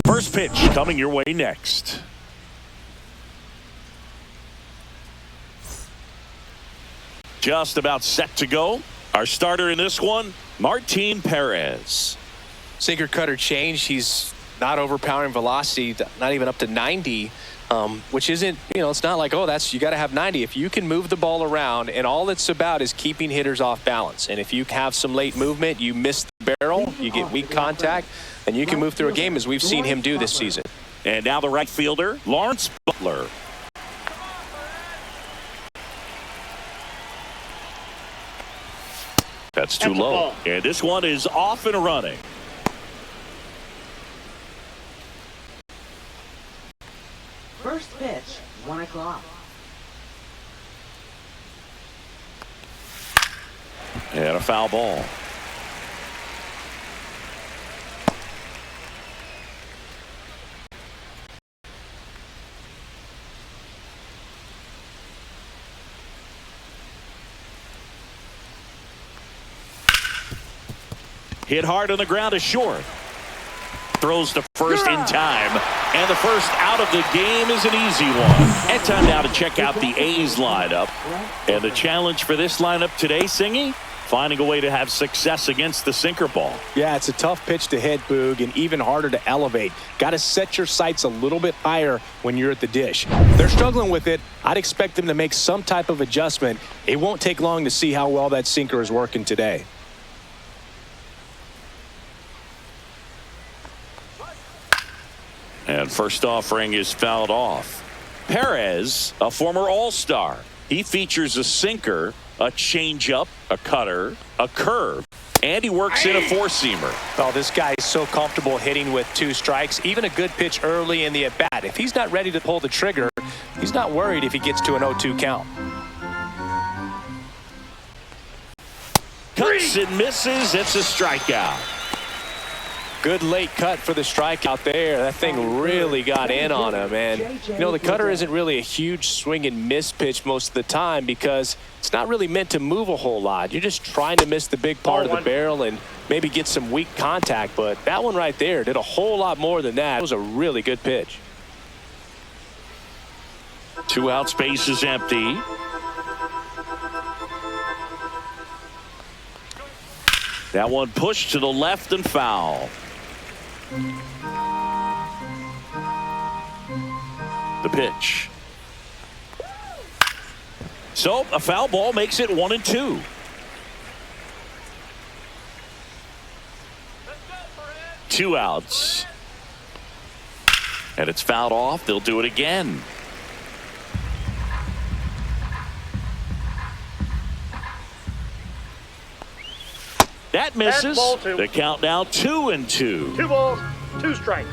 First pitch coming your way next. Just about set to go. Our starter in this one, Martin Perez. Sinker cutter change. He's not overpowering velocity, not even up to 90, which isn't, it's not like, oh, you got to have 90. If you can move the ball around, and all it's about is keeping hitters off balance. And if you have some late movement, you miss the barrel, you get weak contact, and you can move through a game as we've seen him do this season. And now the right fielder, Lawrence Butler. That's too low. And this one is off and running. First pitch, 1 o'clock. And a foul ball. Hit hard on the ground is short. Throws to first in time. And the first out of the game is an easy one. And time now to check out the A's lineup. And the challenge for this lineup today, Singy, finding a way to have success against the sinker ball. Yeah, it's a tough pitch to hit, Boog, and even harder to elevate. Got to set your sights a little bit higher when you're at the dish. They're struggling with it. I'd expect them to make some type of adjustment. It won't take long to see how well that sinker is working today. And first offering is fouled off. Perez, a former All-Star. He features a sinker, a changeup, a cutter, a curve, and he works in a four-seamer. Oh, this guy is so comfortable hitting with 2 strikes. Even a good pitch early in the at-bat. If he's not ready to pull the trigger, he's not worried if he gets to an 0-2 count. Cuts and misses. It's a strikeout. Good late cut for the strikeout there. That thing really got in on him. And, the cutter isn't really a huge swing and miss pitch most of the time because it's not really meant to move a whole lot. You're just trying to miss the big part of the barrel and maybe get some weak contact. But that one right there did a whole lot more than that. It was a really good pitch. 2 out, space is empty. That one pushed to the left and foul. The pitch. So a foul ball makes it 1-2. Two outs. And it's fouled off. They'll do it again. That misses. The count now 2-2. 2 balls, 2 strikes.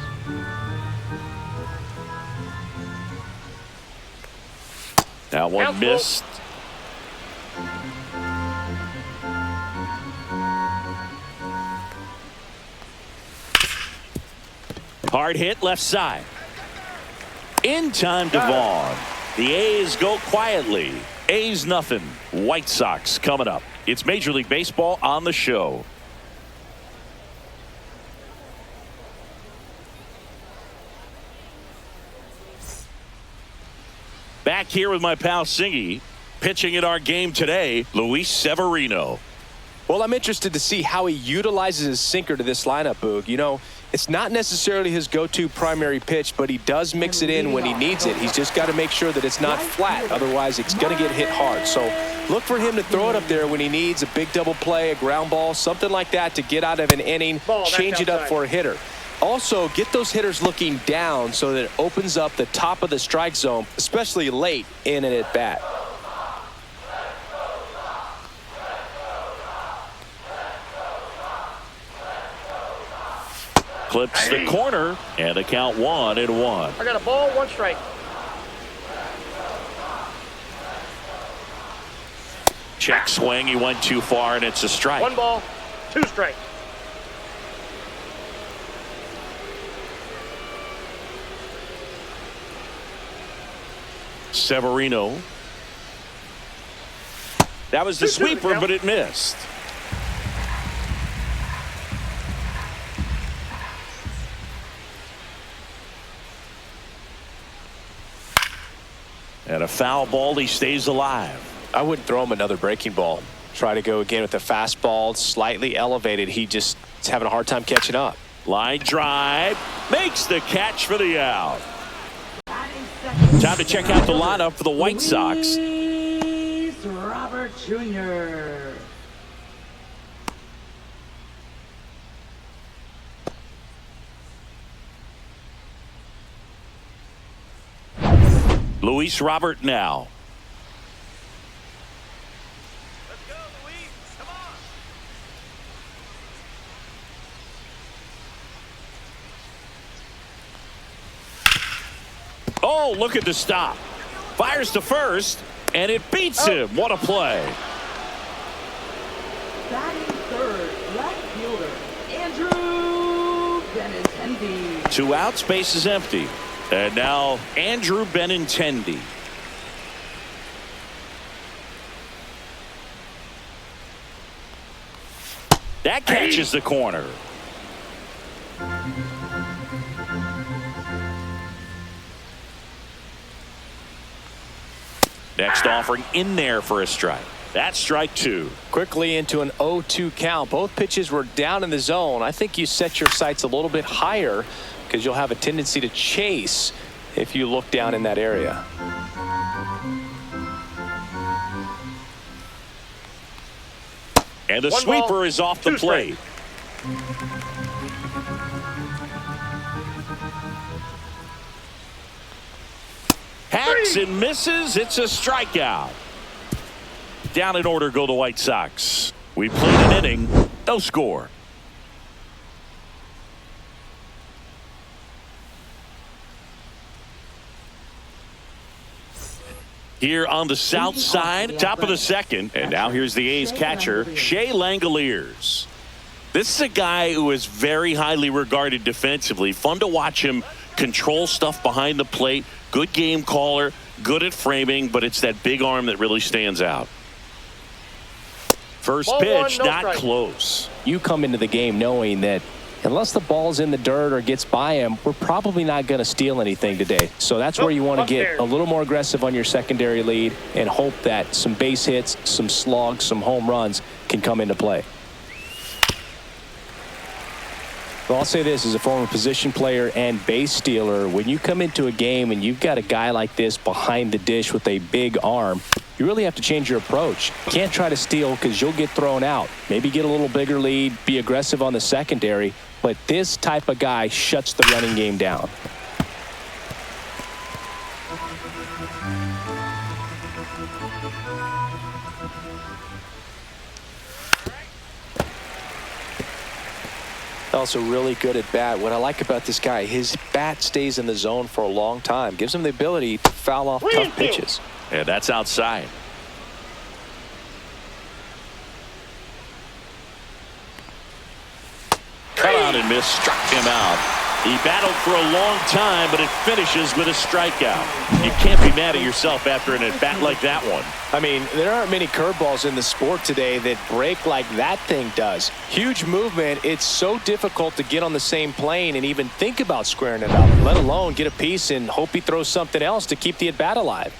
That one missed. Hard hit left side. In time to Vaughn. The A's go quietly. A's nothing. White Sox coming up. It's Major League Baseball on the show. Back here with my pal Singy. Pitching in our game today, Luis Severino. Well, I'm interested to see how he utilizes his sinker to this lineup, Boog. It's not necessarily his go-to primary pitch, but he does mix it in when he needs it. He's just got to make sure that it's not flat. Otherwise, it's going to get hit hard. So look for him to throw it up there when he needs a big double play, a ground ball, something like that to get out of an inning, change it up for a hitter. Also, get those hitters looking down so that it opens up the top of the strike zone, especially late in an at-bat. Clips the corner, and the count 1-1. I got a ball, 1 strike. Check swing. He went too far, and it's a strike. 1 ball, 2 strikes. Severino. That was the sweeper, but it missed. And a foul ball, he stays alive. I wouldn't throw him another breaking ball. Try to go again with the fastball, slightly elevated. He just is having a hard time catching up. Line drive, makes the catch for the out. Time to check out the lineup for the White Sox. Luis Robert Jr. Luis Robert now. Let's go, Luis. Come on. Oh, look at the stop. Fires to first, and it beats him. What a play. Batting third, left fielder, Andrew Benintendi. 2 outs, base is empty. And now Andrew Benintendi. That catches the corner. Next offering in there for a strike. That's strike 2. Quickly into an 0-2 count. Both pitches were down in the zone. I think you set your sights a little bit higher because you'll have a tendency to chase if you look down in that area. And the One sweeper ball, is off the 2 plate. Hacks and misses. It's a strikeout. Down in order go the White Sox. We played an inning. No score. Here on the south side, top of the second. And now here's the A's catcher, Shea Langoliers. This is a guy who is very highly regarded defensively. Fun to watch him control stuff behind the plate. Good game caller, good at framing, but it's that big arm that really stands out. First Ball pitch, one, no not strike. close. You come into the game knowing that unless the ball's in the dirt or gets by him, we're probably not going to steal anything today. So that's where you want to get a little more aggressive on your secondary lead and hope that some base hits, some slugs, some home runs can come into play. Well, I'll say this as a former position player and base stealer, when you come into a game and you've got a guy like this behind the dish with a big arm, you really have to change your approach. You can't try to steal because you'll get thrown out. Maybe get a little bigger lead, be aggressive on the secondary, but this type of guy shuts the running game down. Also really good at bat. What I like about this guy, his bat stays in the zone for a long time. Gives him the ability to foul off tough pitches. Yeah, that's outside. Cut out and miss, struck him out. He battled for a long time, but it finishes with a strikeout. You can't be mad at yourself after an at-bat like that one. I mean, there aren't many curveballs in the sport today that break like that thing does. Huge movement. It's so difficult to get on the same plane and even think about squaring it up, let alone get a piece and hope he throws something else to keep the at-bat alive.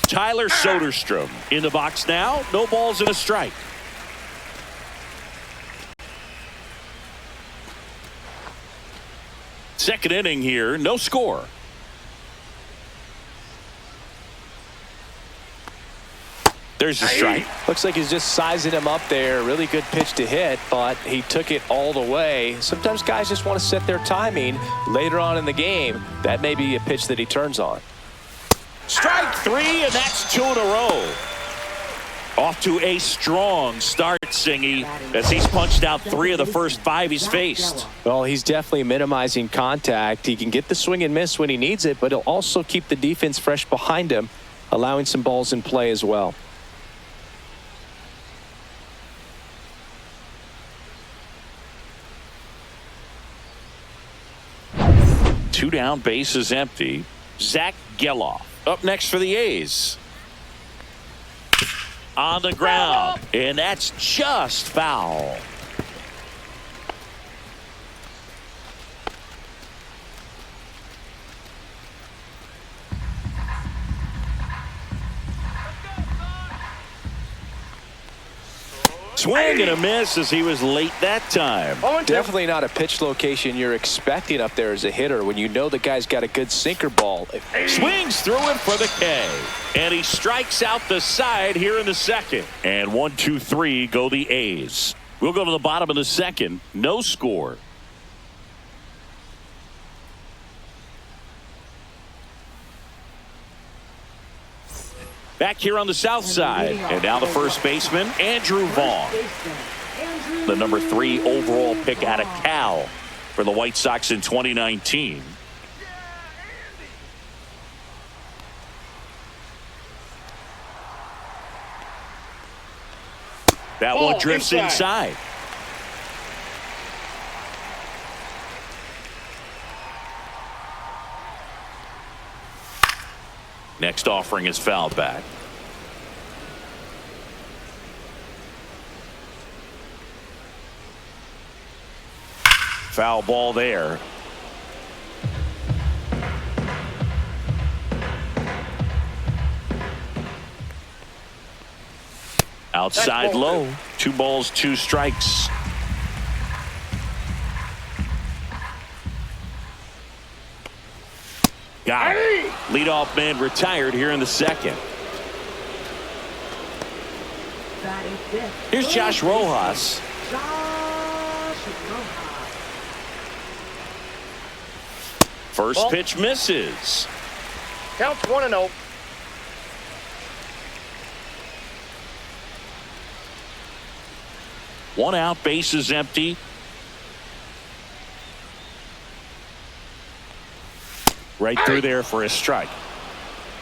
Tyler Soderstrom in the box now. No balls and a strike. Second inning here, no score. There's a strike. Looks like he's just sizing him up there. Really good pitch to hit, but he took it all the way. Sometimes guys just want to set their timing later on in the game. That may be a pitch that he turns on. Strike 3, and that's 2 in a row. Off to a strong start, Singy, as he's punched out 3 of the first 5 he's faced. Well, he's definitely minimizing contact. He can get the swing and miss when he needs it, but he'll also keep the defense fresh behind him, allowing some balls in play as well. Two down, base is empty. Zach Geloff up next for the A's. On the ground, and that's just foul. Swing and a miss as he was late that time. Definitely not a pitch location you're expecting up there as a hitter when you know the guy's got a good sinker ball. Swings through it for the K. And he strikes out the side here in the second. And 1, 2, 3 go the A's. We'll go to the bottom of the second. No score. Back here on the south side. And now the first baseman, Andrew Vaughn. The number 3 overall pick out of Cal for the White Sox in 2019. That one drifts inside. Next offering is fouled back. Foul ball there. Outside low. 2 balls, 2 strikes. Got it. Leadoff man retired here in the second. Here's Josh Rojas. First pitch misses. Counts 1-0. One out, bases empty. Right through there for a strike.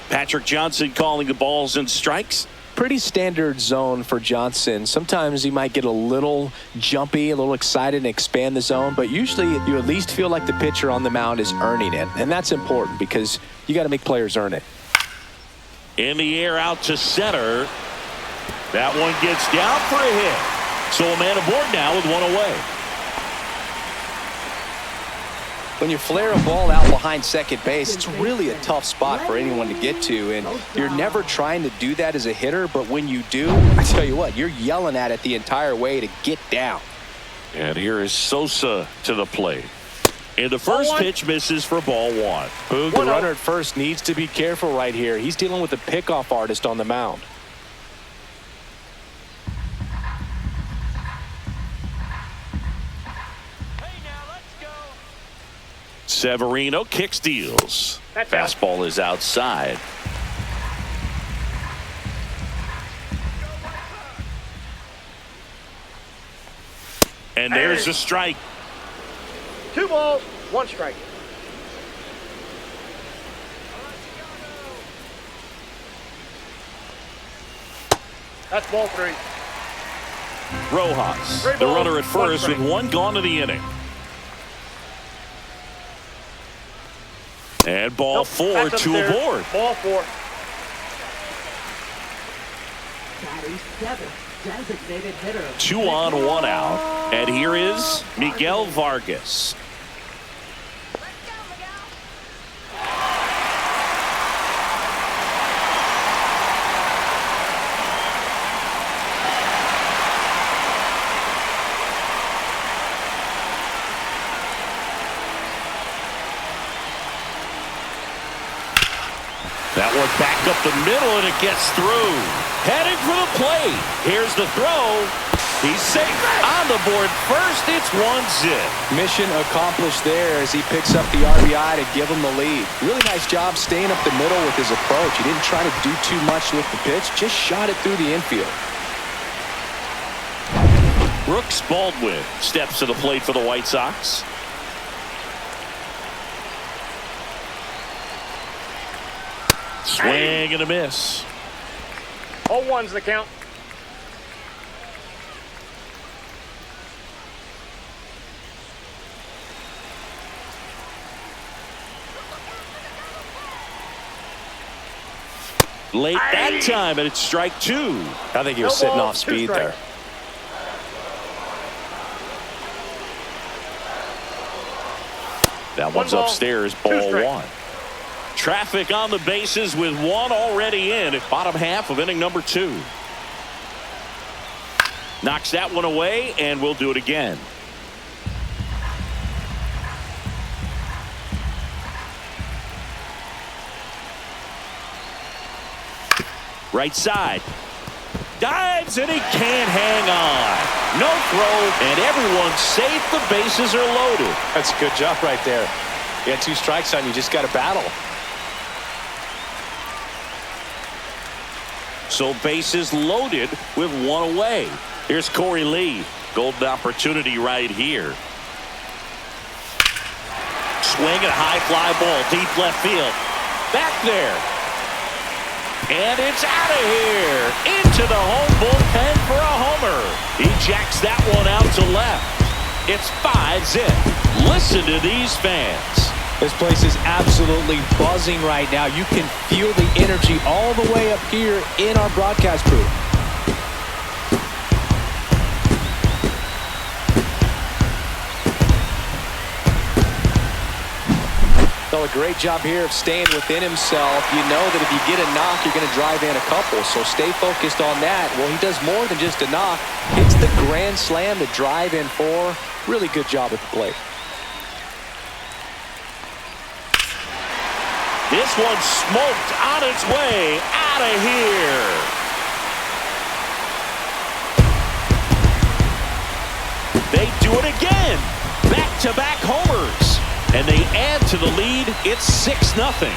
Patrick Johnson calling the balls and strikes. Pretty standard zone for Johnson. Sometimes he might get a little jumpy, a little excited and expand the zone, but usually you at least feel like the pitcher on the mound is earning it, and that's important because you got to make players earn it. In the air out to center. That one gets down for a hit. So a man aboard now with one away. When you flare a ball out behind second base, it's really a tough spot for anyone to get to, and you're never trying to do that as a hitter, but when you do, I tell you what, you're yelling at it the entire way to get down. And here is Sosa to the plate. And the first pitch misses for ball 1. Boog, the runner at first needs to be careful right here. He's dealing with a pickoff artist on the mound. Severino kicks, deals. Fastball is outside. And there's a strike. 2 balls, 1 strike. That's ball 3. Rojas, the runner at first with 1 gone to the inning. And ball 4, 2 aboard. Ball 4. Batting 7th, designated hitter. 2 on, 1 out. And here is Miguel Vargas. That one back up the middle, and it gets through. Heading for the plate. Here's the throw. He's safe. On the board first, it's 1-0. Mission accomplished there as he picks up the RBI to give him the lead. Really nice job staying up the middle with his approach. He didn't try to do too much with the pitch, just shot it through the infield. Brooks Baldwin steps to the plate for the White Sox. Swing and a miss. 0-1's the count. Late that time, and it's strike 2. I think he was sitting off speed there. That one's upstairs, ball 1. Traffic on the bases with 1 already in at bottom half of inning number 2. Knocks that one away, and we'll do it again. Right side. Dives, and he can't hang on. No throw, and everyone's safe. The bases are loaded. That's a good job right there. You got 2 strikes on you. Just got to battle. So bases loaded with 1 away. Here's Corey Lee. Golden opportunity right here. Swing and a high fly ball. Deep left field. Back there. And it's out of here. Into the home bullpen for a homer. He jacks that one out to left. It's 5-zip. Listen to these fans. This place is absolutely buzzing right now. You can feel the energy all the way up here in our broadcast booth. Done a great job here of staying within himself. You know that if you get a knock, you're going to drive in a couple. So stay focused on that. Well, he does more than just a knock. Hits the grand slam to drive in 4. Really good job at the plate. This one's smoked on its way out of here. They do it again. Back-to-back homers. And they add to the lead. It's 6-0.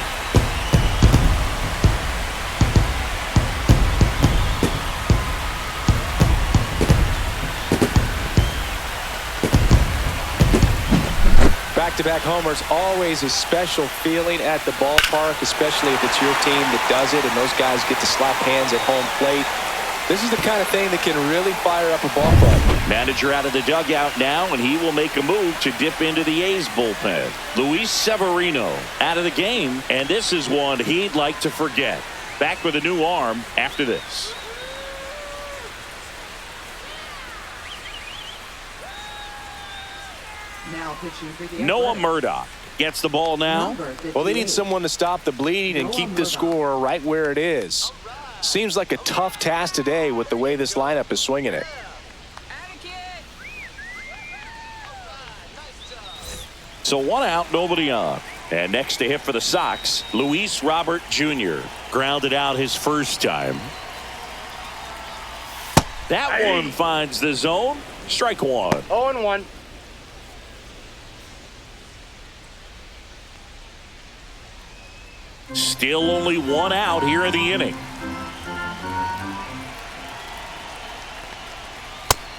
Back-to-back homers, always a special feeling at the ballpark, especially if it's your team that does it and those guys get to slap hands at home plate. This is the kind of thing that can really fire up a ball club. Manager out of the dugout now, and he will make a move to dip into the A's bullpen. Luis Severino out of the game, and this is one he'd like to forget. Back with a new arm after this. Now pitching for the Noah Athletics. Murdoch gets the ball now. Number Well, they need 58. someone to stop the bleeding and keep the score right where it is. Seems like a tough task today with the way this lineup is swinging it. So 1 out, nobody on. And next to hit for the Sox, Luis Robert Jr. grounded out his first time. That one finds the zone. Strike 1. 0-1. Still only 1 out here in the inning.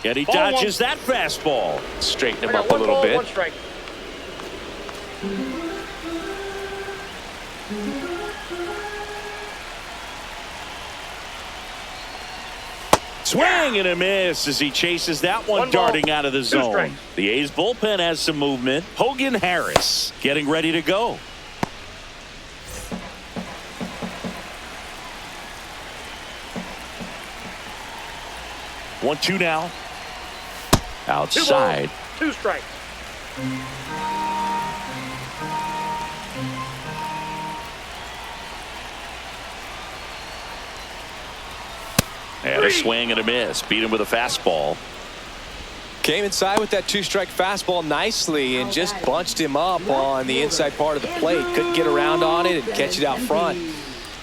And he dodges that fastball. Straighten him I got up a 1 little ball, bit. 1 strike. Swing and a miss as he chases that one 1 ball, darting out of the 2 zone. strikes. The A's bullpen has some movement. Hogan Harris getting ready to go. One, 2 now. 2 Outside. balls, 2 strikes. And a swing and a miss. Beat him with a fastball. Came inside with that 2-strike fastball nicely and just bunched him up on the inside part of the plate. Couldn't get around on it and catch it out front.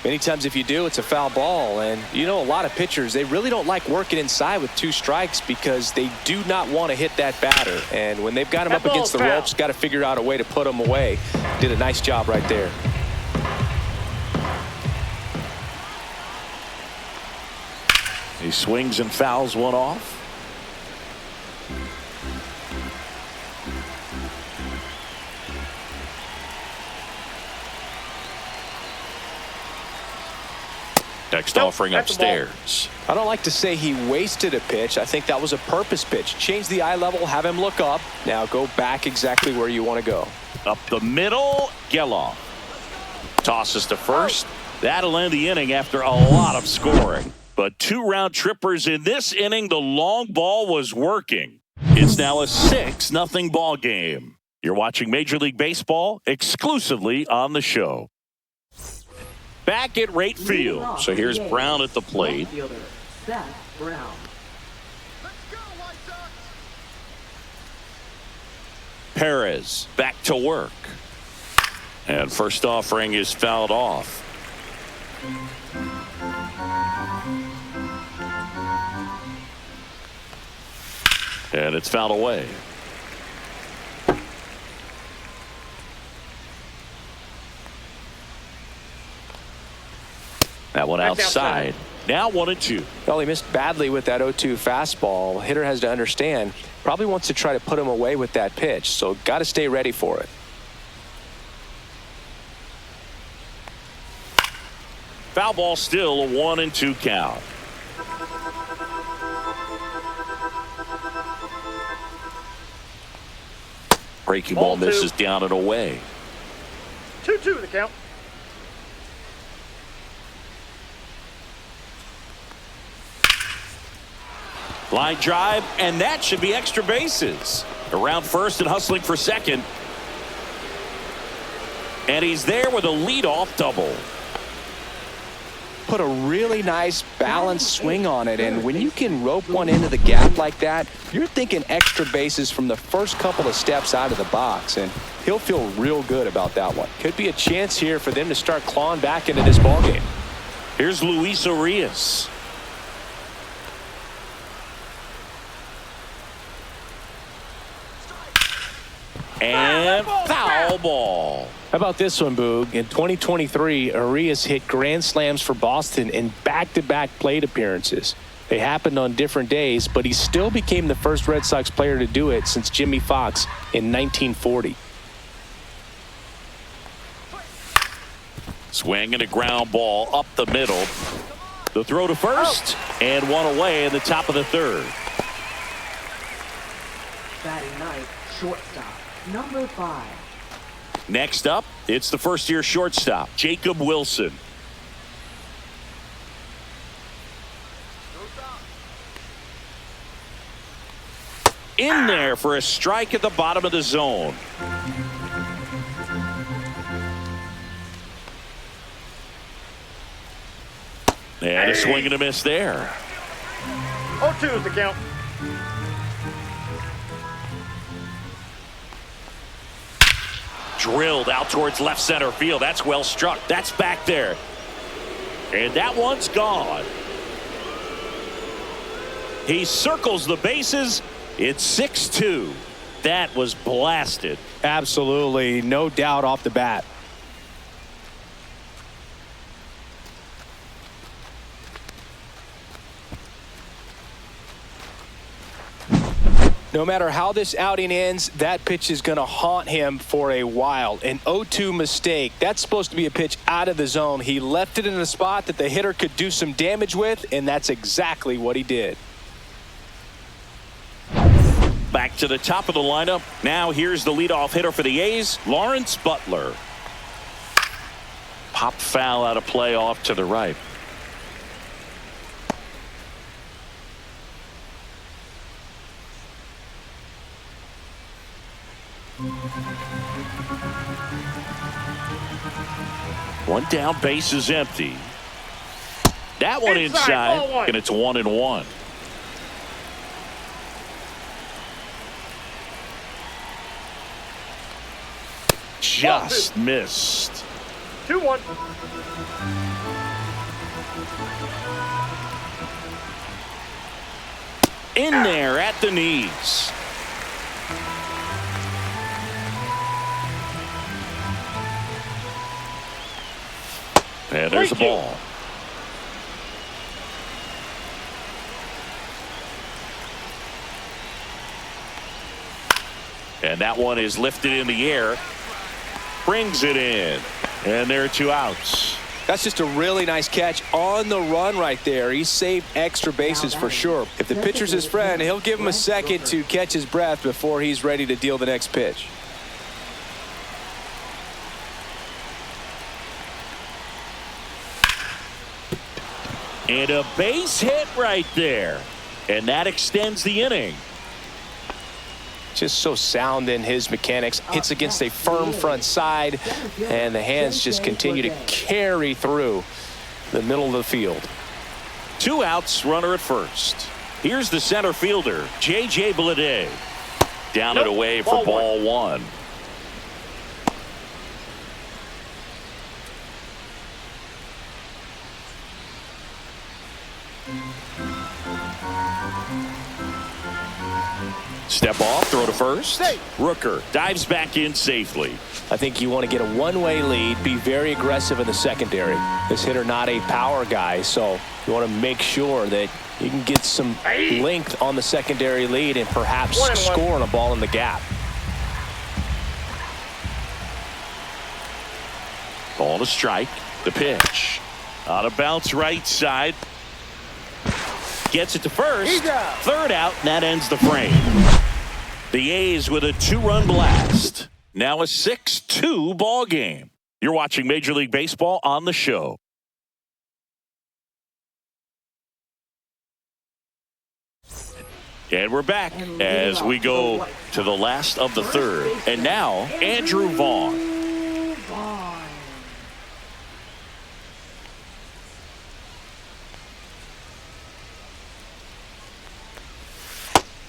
Many times if you do, it's a foul ball. And you know, a lot of pitchers, they really don't like working inside with 2 strikes because they do not want to hit that batter. And when they've got him That up against the ball's foul. ropes, got to figure out a way to put him away. Did a nice job right there. He swings and fouls one off. Next Nope, offering that's a ball. upstairs. I don't like to say he wasted a pitch. I think that was a purpose pitch. Change the eye level, have him look up. Now go back exactly where you want to go. Up the middle, Geloff tosses to first. That'll end the inning after a lot of scoring. But 2 round trippers in this inning. The long ball was working. It's now a 6-0 ball game. You're watching Major League Baseball exclusively on the show. Back at right field. So here's Brown at the plate. Outfielder, Seth Brown. Perez back to work. And first offering is fouled off. And it's fouled away. That one outside. Now 1-2. Well, he missed badly with that 0-2 fastball. Hitter has to understand, probably wants to try to put him away with that pitch, so got to stay ready for it. Foul ball, still a 1-2 count. Breaking ball misses down and away. 2-2 the count. Line drive, and that should be extra bases. Around first and hustling for second. And he's there with a leadoff double. Put a really nice balanced swing on it, and when you can rope one into the gap like that, you're thinking extra bases from the first couple of steps out of the box, and he'll feel real good about that one. Could be a chance here for them to start clawing back into this ballgame. Here's Luis Urias. And foul ball. How about this one, Boog? In 2023, Urias hit grand slams for Boston in back-to-back plate appearances. They happened on different days, but he still became the first Red Sox player to do it since Jimmy Fox in 1940. Swing and a ground ball up the middle. The throw to first, and one away in the top of the third. Batting ninth, shortstop, number 5. Next up, it's the first-year shortstop, Jacob Wilson. In there for a strike at the bottom of the zone. And a swing and a miss there. 0-2 is the count. Drilled out towards left center field. That's well struck. That's back there. And that one's gone. He circles the bases. It's 6-2. That was blasted. Absolutely, no doubt off the bat. No matter how this outing ends, that pitch is going to haunt him for a while. An 0-2 mistake. That's supposed to be a pitch out of the zone. He left it in a spot that the hitter could do some damage with, and that's exactly what he did. Back to the top of the lineup. Now here's the leadoff hitter for the A's, Lawrence Butler. Pop foul out of play off to the right. One down, base is empty. That one inside, and it's 1-1. Just missed. 2-1. In there at the knees. And there's the ball. And that one is lifted in the air. Brings it in. And there are 2 outs. That's just a really nice catch on the run right there. He saved extra bases for sure. If the pitcher's his friend, he'll give him a second to catch his breath before he's ready to deal the next pitch. And a base hit right there. And that extends the inning. Just so sound in his mechanics. Hits against a firm front side, and the hands just continue to carry through the middle of the field. 2 outs, runner at first. Here's the center fielder, J.J. Bleday. Down and away for ball one. Step off, throw to first. Rooker dives back in safely. I think you want to get a one-way lead, be very aggressive in the secondary. This hitter not a power guy, so you want to make sure that you can get some length on the secondary lead and perhaps score on a ball in the gap. Ball to strike. The pitch. On a bounce right side. Gets it to first. Third out, and that ends the frame. The A's with a two-run blast. Now a 6-2 ball game. You're watching Major League Baseball on the show. And we're back as we go to the last of the third. And now, Andrew Vaughn.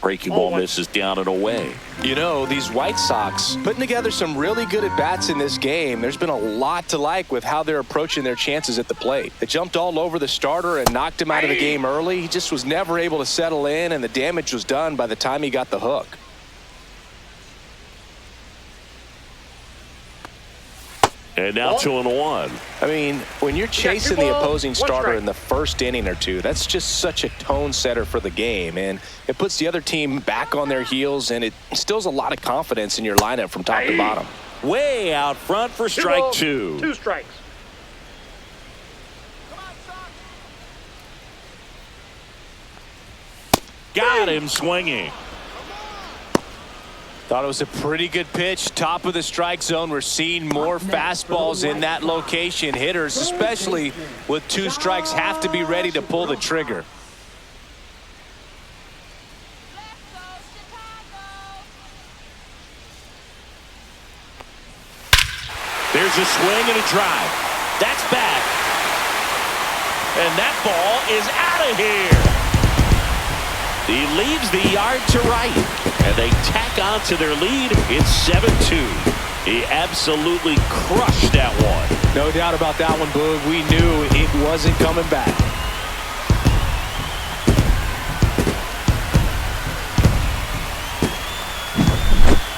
Breaking ball misses down and away. You know, these White Sox putting together some really good at-bats in this game. There's been a lot to like with how they're approaching their chances at the plate. They jumped all over the starter and knocked him out of the game early. He just was never able to settle in, and the damage was done by the time he got the hook. And now 2-1. I mean, when you're chasing the opposing starter in the first inning or two, that's just such a tone setter for the game, and it puts the other team back on their heels, and it instills a lot of confidence in your lineup from top to bottom. Way out front for strike two. 2 strikes. Got him swinging. Thought it was a pretty good pitch. Top of the strike zone. We're seeing more fastballs in that location. Hitters, especially with 2 strikes, have to be ready to pull the trigger. There's a swing and a drive. That's back. And that ball is out of here. He leaves the yard to right, and they tack on to their lead. It's 7-2. He absolutely crushed that one. No doubt about that one, Boog. We knew it wasn't coming back.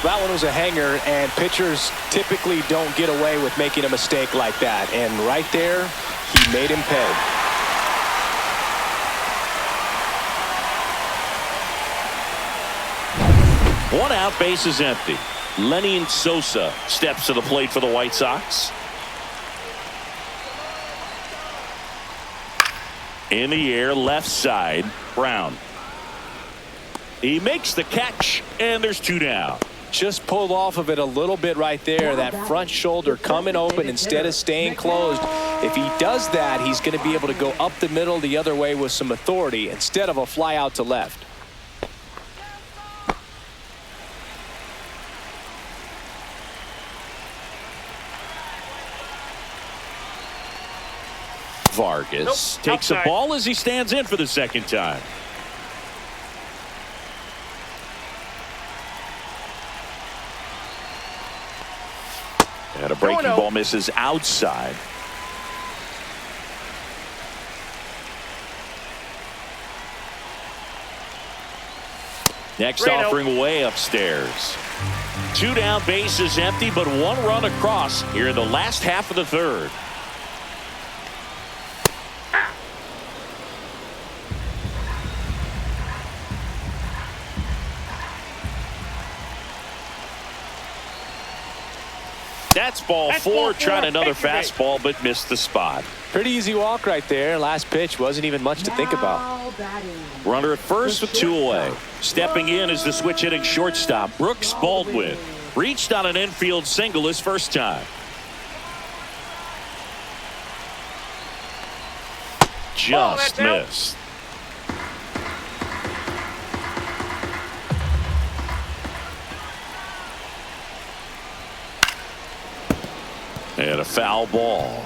That one was a hanger, and pitchers typically don't get away with making a mistake like that. And right there, he made him pay. One out, base is empty. Lenny Sosa steps to the plate for the White Sox. In the air, left side, Brown. He makes the catch, and there's 2 down. Just pulled off of it a little bit right there. That front shoulder coming open instead of staying closed. If he does that, he's going to be able to go up the middle the other way with some authority instead of a fly out to left. Vargas takes a ball as he stands in for the second time. And a breaking ball misses outside. Next offering way upstairs. 2 down, base is empty, but 1 run across here in the last half of the third. That's ball 4, trying another fastball, but missed the spot. Pretty easy walk right there. Last pitch wasn't even much to think about. Runner at first with 2 away. Stepping in is the switch hitting shortstop, Brooks Baldwin. Reached on an infield single his first time. Just missed. And a foul ball.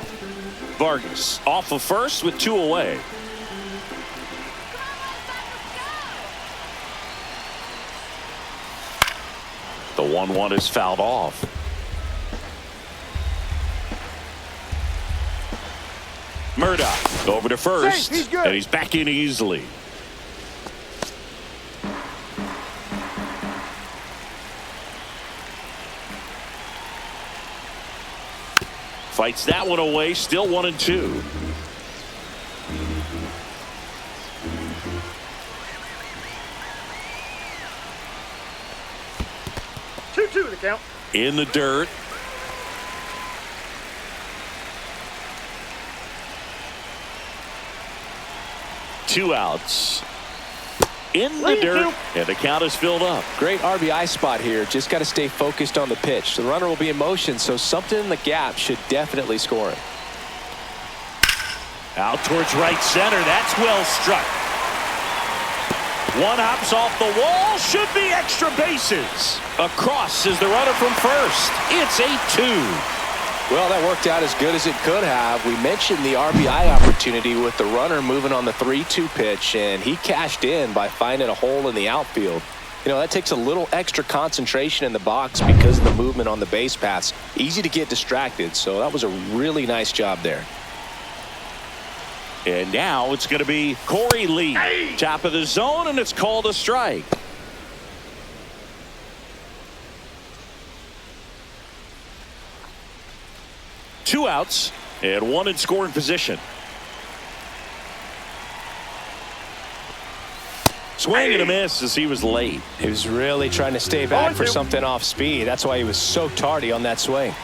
Vargas off of first with 2 away. The 1-1 is fouled off. Murdoch over to first, He's good. and he's back in easily. Fights that one away, still 1-2. Two the count. In the dirt. Two outs. In the dirt, and the count is filled up. Great RBI spot here. Just got to stay focused on the pitch. The runner will be in motion, so something in the gap should definitely score him. Out towards right center. That's well struck. One hops off the wall. Should be extra bases. Across is the runner from first. It's 8-2. Well, that worked out as good as it could have. We mentioned the RBI opportunity with the runner moving on the 3-2 pitch, and he cashed in by finding a hole in the outfield. You know, that takes a little extra concentration in the box because of the movement on the base paths. Easy to get distracted, so that was a really nice job there. And now it's going to be Corey Lee. Top of the zone, and it's called a strike. Two outs and one in scoring position. Swing and a miss as he was late. He was really trying to stay back for something off speed. That's why he was so tardy on that swing.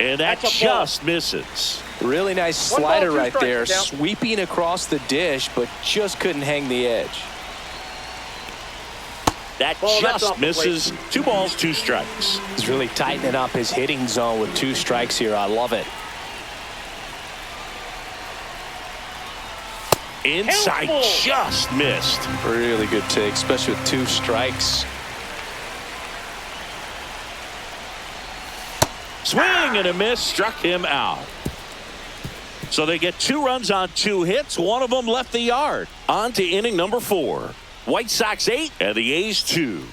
And that just misses. Really nice slider right there, sweeping across the dish, but just couldn't hang the edge. That just misses. 2 balls, 2 strikes. He's really tightening up his hitting zone with 2 strikes here. I love it. Inside, just missed. Really good take, especially with 2 strikes. Swing and a miss, struck him out. So they get 2 runs on 2 hits. One of them left the yard. On to inning number 4. White Sox 8 and the A's 2.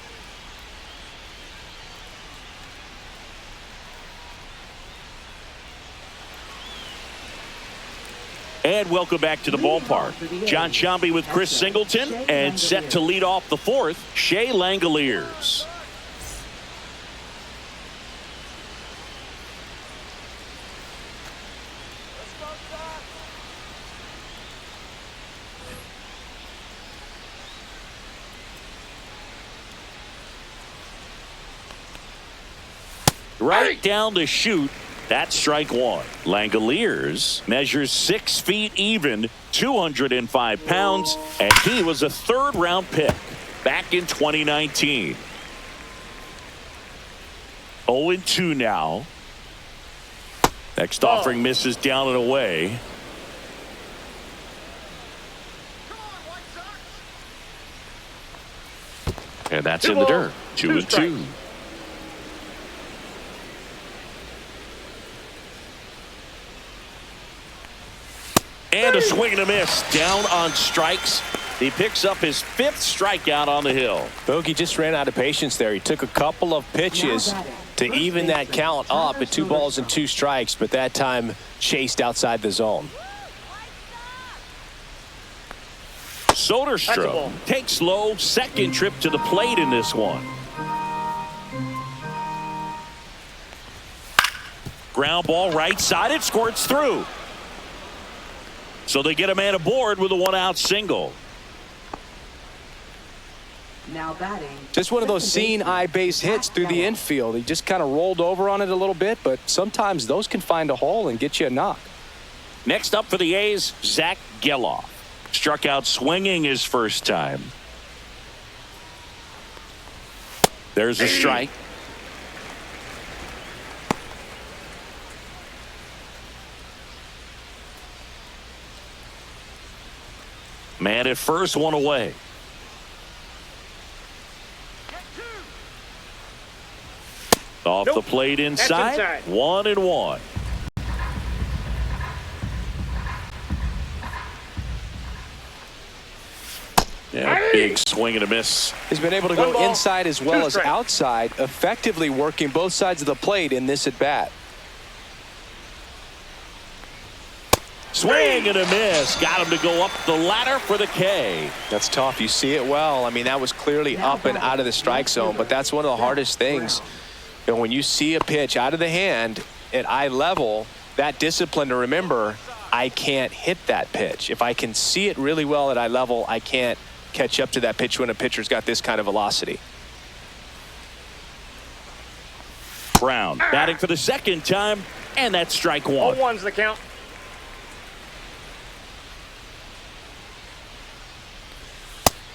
And welcome back to the ballpark. John Sciambi with Chris Singleton, and set to lead off the 4th, Shea Langoliers. Right down the chute. That's strike 1. Langoliers measures 6 feet even, 205 pounds, and he was a 3rd-round pick back in 2019. 0-2 now. Next offering misses down and away. And that's in the dirt. 2-2. And a swing and a miss down on strikes. He picks up his 5th strikeout on the hill. Bogey just ran out of patience there. He took a couple of pitches to even that count up at 2 balls and 2 strikes, but that time chased outside the zone. Soderstrom takes low, 2nd trip to the plate in this one. Ground ball right side, it squirts through. So they get a man aboard with a 1-out single. Now batting. Just one of those seeing eye base hits through the infield. He just kind of rolled over on it a little bit, but sometimes those can find a hole and get you a knock. Next up for the A's, Zach Geloff. Struck out swinging his first time. There's a strike. Man at first, 1 away. Off the plate inside. 1-1. Yeah, big swing and a miss. He's been able to go inside as well as outside, effectively working both sides of the plate in this at-bat. Swing and a miss. Got him to go up the ladder for the K. That's tough. You see it well. I mean, that was clearly up and out of the strike zone, but that's one of the hardest things. You know, when you see a pitch out of the hand at eye level, that discipline to remember, I can't hit that pitch. If I can see it really well at eye level, I can't catch up to that pitch when a pitcher's got this kind of velocity. Brown batting for the second time, and that's strike one. 0-1's the count.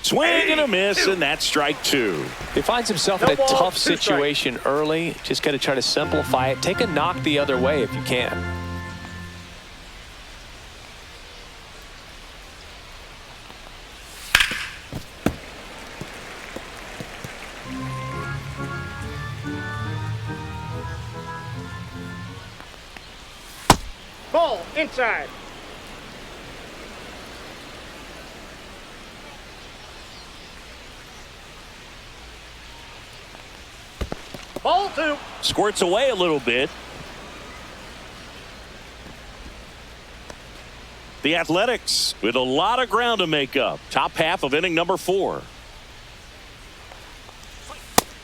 Swing and a miss, and that's strike two. He finds himself in a tough situation early. Just got to try to simplify it. Take a knock the other way if you can. Ball inside. Ball two. Squirts away a little bit. The Athletics with a lot of ground to make up. Top half of inning number 4.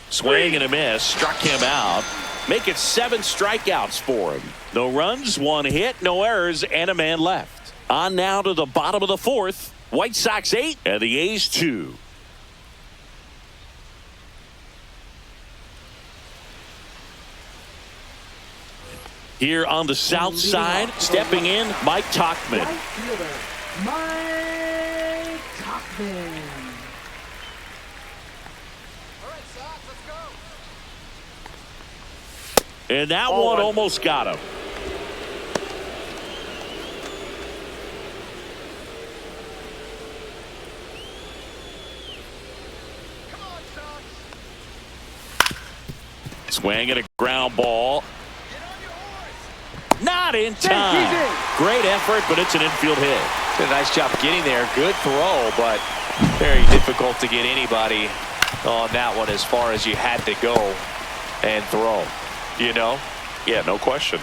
Swing and a miss. Struck him out. Make it 7 strikeouts for him. No runs, 1 hit, no errors, and a man left. On now to the bottom of the 4th. White Sox 8 and the A's 2. Here on the south side, stepping in, Mike Tauchman. Right fielder, Mike Tauchman. And that one almost got him. Swing and a ground ball. Not in time. Great effort, but it's an infield hit. Did a nice job getting there. Good throw, but very difficult to get anybody on that one as far as you had to go and throw. You know? Yeah, no question.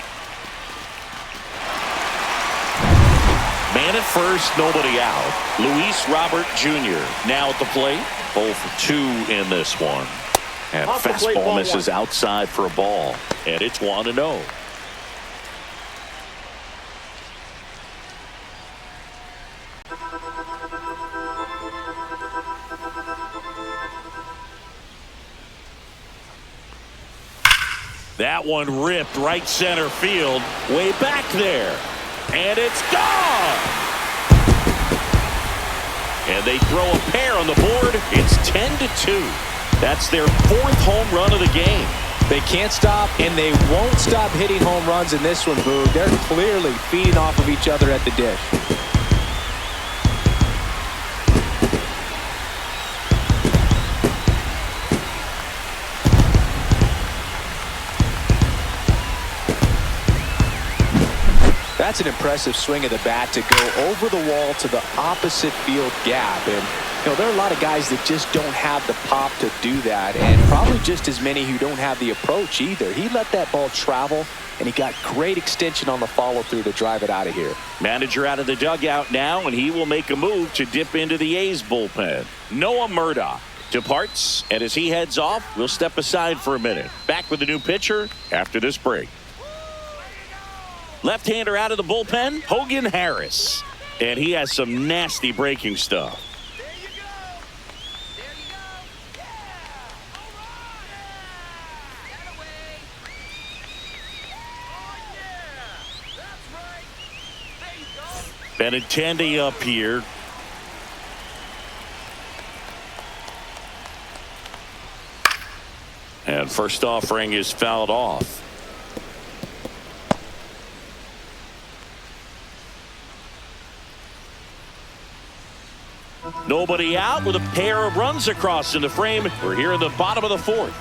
Man at first, nobody out. Luis Robert Jr. now at the plate. 0 for 2 in this one. And fastball misses outside for a ball. And it's 1-0. That one ripped right center field, way back there. And it's gone. And they throw a pair on the board. It's 10-2. That's their 4th home run of the game. They can't stop, and they won't stop hitting home runs in this one, Boog. They're clearly feeding off of each other at the dish. That's an impressive swing of the bat to go over the wall to the opposite field gap. And, you know, there are a lot of guys that just don't have the pop to do that, and probably just as many who don't have the approach either. He let that ball travel, and he got great extension on the follow-through to drive it out of here. Manager out of the dugout now, and he will make a move to dip into the A's bullpen. Noah Murdoch departs, and as he heads off, we'll step aside for a minute. Back with the new pitcher after this break. Left-hander out of the bullpen, Hogan Harris. And he has some nasty breaking stuff. There you go. There you go. Yeah. All right. That away. Oh, yeah. That's right. There you go. Benintendi up here. And first offering is fouled off. Nobody out with a pair of runs across in the frame. We're here in the bottom of the 4th.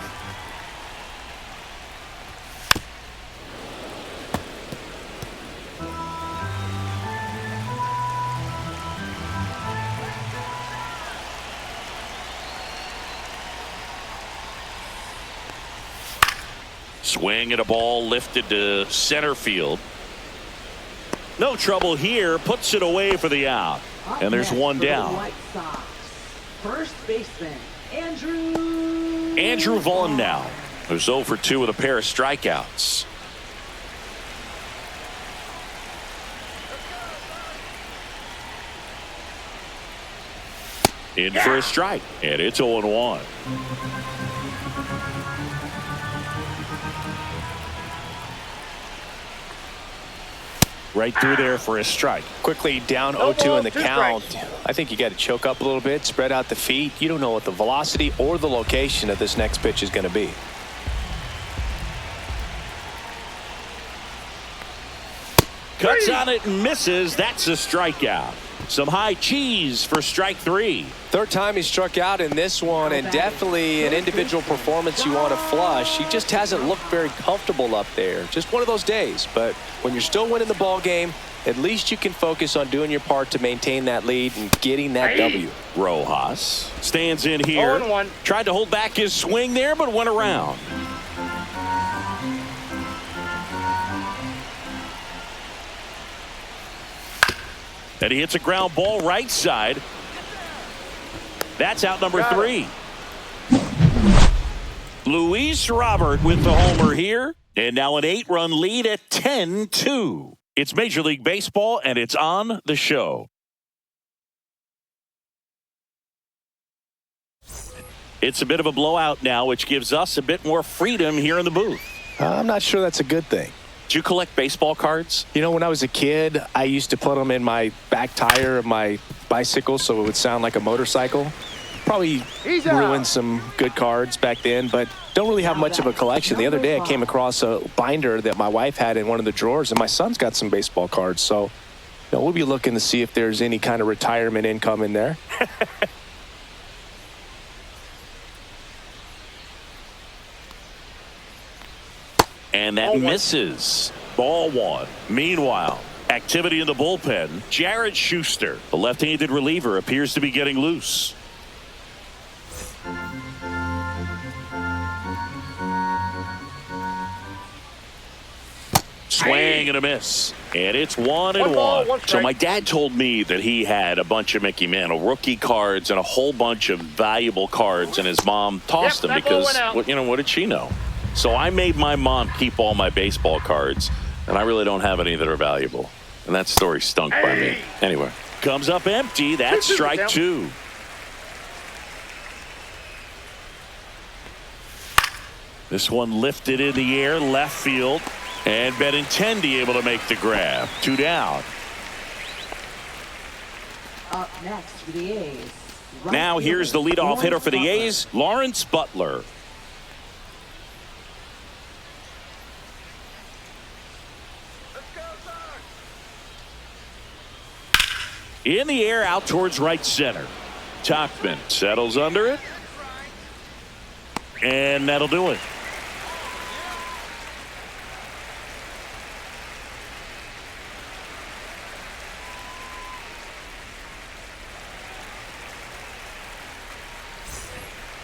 Swing and a ball lifted to center field. No trouble here. Puts it away for the out. And there's one down. White Sox. First baseman, Andrew. Andrew Vaughn now, who's 0 for 2 with a pair of strikeouts. In for a strike, and it's 0-1. Right through there for a strike. Quickly down 0-2 in the count. I think you got to choke up a little bit, spread out the feet. You don't know what the velocity or the location of this next pitch is going to be. Cuts on it and misses. That's a strikeout. Some high cheese for strike 3. Third time he struck out in this one, and definitely an individual performance you want to flush. He just hasn't looked very comfortable up there. Just one of those days. But when you're still winning the ball game, at least you can focus on doing your part to maintain that lead and getting that W. Rojas stands in here. 0-1. Tried to hold back his swing there, but went around. And he hits a ground ball right side. That's out number 3. Luis Robert with the homer here. And now an 8-run lead at 10-2. It's Major League Baseball, and it's on the show. It's a bit of a blowout now, which gives us a bit more freedom here in the booth. I'm not sure that's a good thing. Do you collect baseball cards? You know, when I was a kid, I used to put them in my back tire of my bicycle so it would sound like a motorcycle. Probably ruined some good cards back then, but don't really have much of a collection. The other day I came across a binder that my wife had in one of the drawers, and my son's got some baseball cards. So, you know, we'll be looking to see if there's any kind of retirement income in there. And that misses. Ball 1. Meanwhile, activity in the bullpen. Jared Schuster, the left-handed reliever, appears to be getting loose. Swing and a miss. And it's 1-1. So my dad told me that he had a bunch of Mickey Mantle rookie cards and a whole bunch of valuable cards, and his mom tossed them because, what did she know? So I made my mom keep all my baseball cards, and I really don't have any that are valuable. And that story stunk by me. Anyway, comes up empty. That's strike 2. This one lifted in the air, left field, and Benintendi able to make the grab. 2 down. Up next for the A's. Now here's the leadoff hitter for the A's, Lawrence Butler. In the air, out towards right center. Tauchman settles under it. And that'll do it.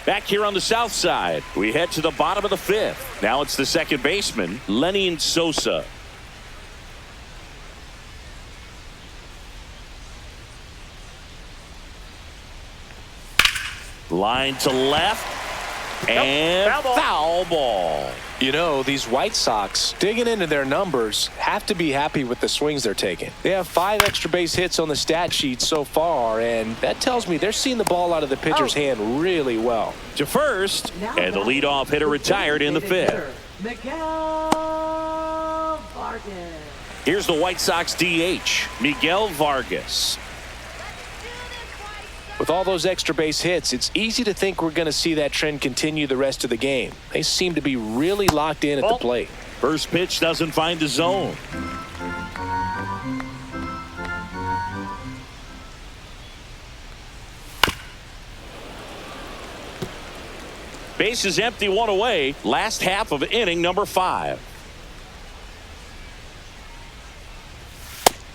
Back here on the south side, we head to the bottom of the 5th. Now it's the second baseman, Lenny Sosa. Line to left, and foul ball. You know, these White Sox, digging into their numbers, have to be happy with the swings they're taking. They have 5 extra base hits on the stat sheet so far, and that tells me they're seeing the ball out of the pitcher's hand really well. To first, and the leadoff hitter retired in the 5th. Miguel Vargas. Here's the White Sox DH, Miguel Vargas. With all those extra base hits, it's easy to think we're going to see that trend continue the rest of the game. They seem to be really locked in at the plate. First pitch doesn't find the zone. Base is empty, 1 away. Last half of inning number 5.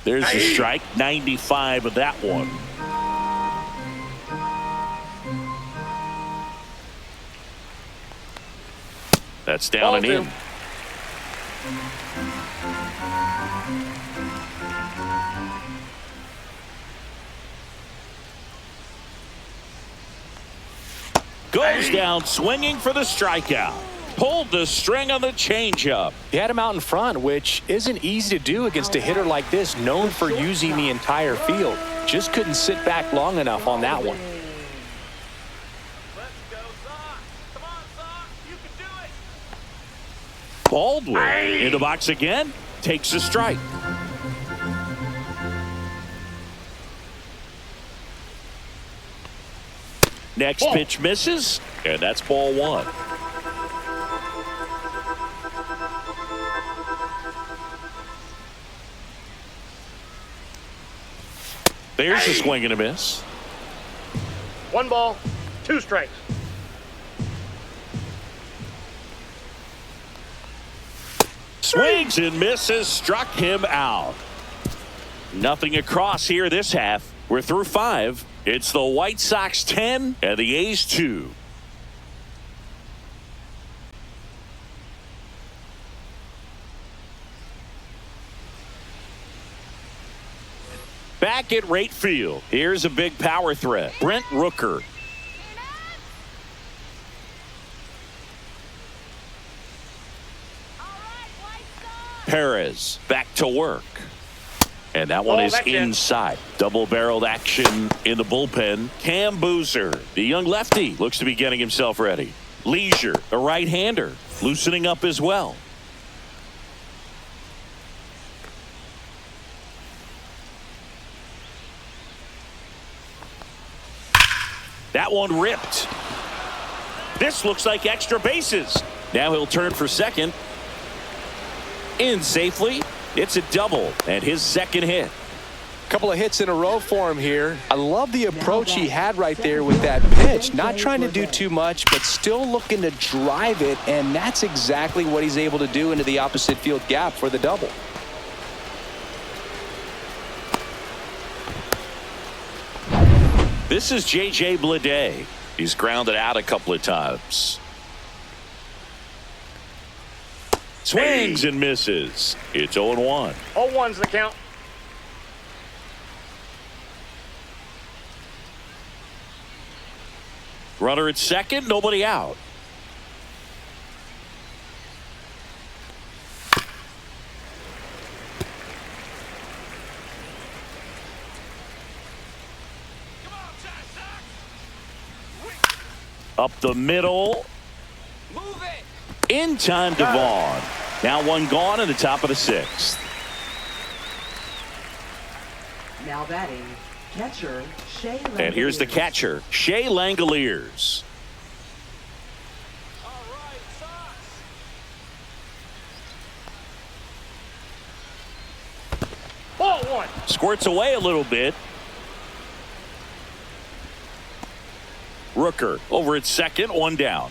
There's the strike, 95 of that one. That's down and in. Goes down swinging for the strikeout. Pulled the string on the changeup. He had him out in front, which isn't easy to do against a hitter like this, known for using the entire field. Just couldn't sit back long enough on that one. Let's go, Sox. Come on, Sox. You can do it. Baldwin in the box again. Takes a strike. Next pitch misses, and that's ball one. There's a swing and a miss. 1 ball, 2 strikes. Swings and misses, struck him out. Nothing across here this half. We're through 5. It's the White Sox 10 and the A's 2. Back at right field, here's a big power threat. Brent Rooker. Perez back to work. And that one is inside. Double-barreled action in the bullpen. Cam Boozer, the young lefty, looks to be getting himself ready. Leisure, a right-hander, loosening up as well. That one ripped. This looks like extra bases. Now he'll turn for second. In safely. It's a double and his second hit. Couple of hits in a row for him here. I love the approach he had right there with that pitch. Not trying to do too much, but still looking to drive it, and that's exactly what he's able to do into the opposite field gap for the double. This is J.J. Bleday. He's grounded out a couple of times. Swings and misses. It's 0-1. 0-1's the count. Runner at second, nobody out. Up the middle. Move it. In time to Vaughn. Now one gone in the top of the 6th. Now batting, catcher Shea Langoliers. And here's the catcher, Shea Langoliers. All right, Sox. Ball 1. Squirts away a little bit. Rooker over at second, one down.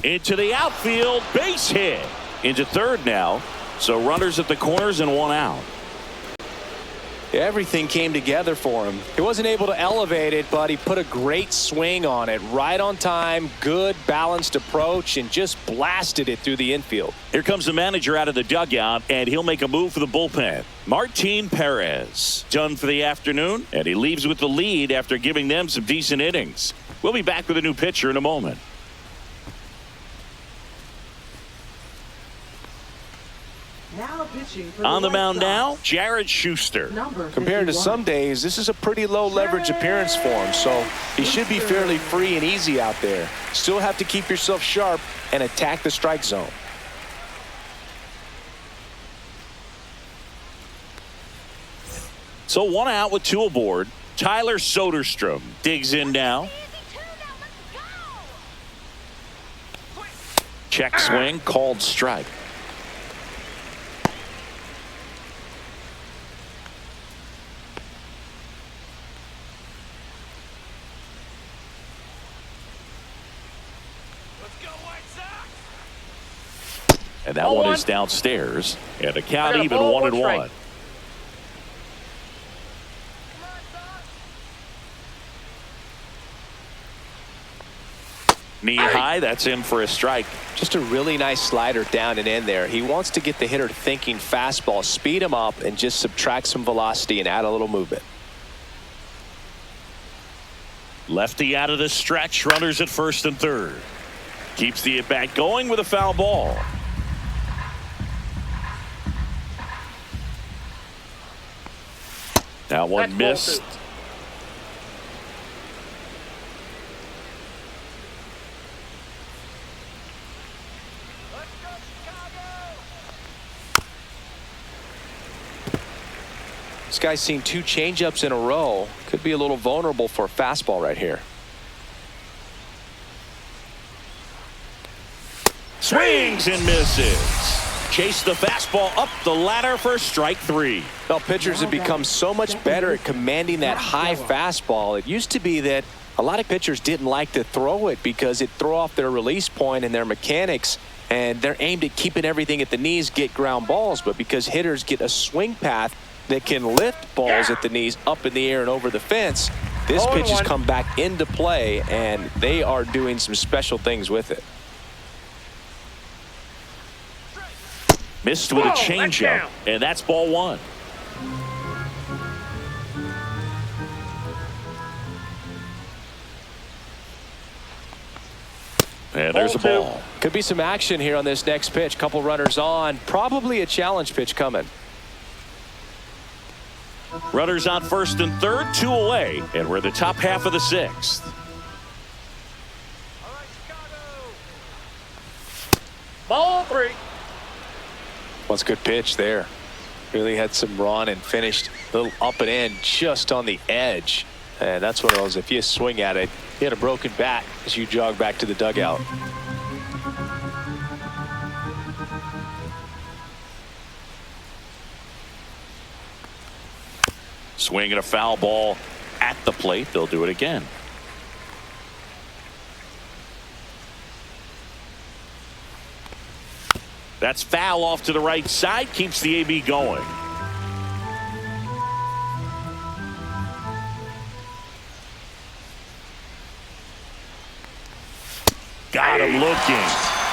Into the outfield, base hit. Into third now. So runners at the corners and one out. Everything came together for him. He wasn't able to elevate it, but he put a great swing on it. Right on time, good balanced approach, and just blasted it through the infield. Here comes the manager out of the dugout, and he'll make a move for the bullpen. Martin Perez done for the afternoon, and he leaves with the lead after giving them some decent innings. We'll be back with a new pitcher in a moment. Now pitching for On the White mound Sox, now, Jared Schuster. number Compared to 51. some days, this is a pretty low leverage appearance for him, so he should be fairly free and easy out there. Still have to keep yourself sharp and attack the strike zone. So one out with 2 aboard. Tyler Soderstrom digs in now. Check swing, called strike. And that one is downstairs. And the count even 1-1. Knee high, that's in for a strike. Just a really nice slider down and in there. He wants to get the hitter thinking fastball, speed him up, and just subtract some velocity and add a little movement. Lefty out of the stretch, runners at first and third. Keeps the at-bat going with a foul ball. That one missed. This guy's seen 2 changeups in a row. Could be a little vulnerable for a fastball right here. Swings and misses. Chase the fastball up the ladder for strike 3. Well, pitchers have become so much better at commanding that high fastball. It used to be that a lot of pitchers didn't like to throw it because it threw off their release point and their mechanics, and they're aimed at keeping everything at the knees, get ground balls. But because hitters get a swing path that can lift balls at the knees up in the air and over the fence, this pitch has come back into play, and they are doing some special things with it. Missed with a changeup, and that's ball 1. And there's a ball. Could be some action here on this next pitch. Couple runners on. Probably a challenge pitch coming. Runners on first and third, 2 away, and we're in the top half of the 6th. All right, Chicago. Ball 3. What's a good pitch there. Really had some run and finished a little up and in just on the edge. And that's one of those, if you swing at it, you had a broken bat as you jog back to the dugout. Swinging a foul ball at the plate. They'll do it again. That's foul off to the right side. Keeps the AB going. Got him looking.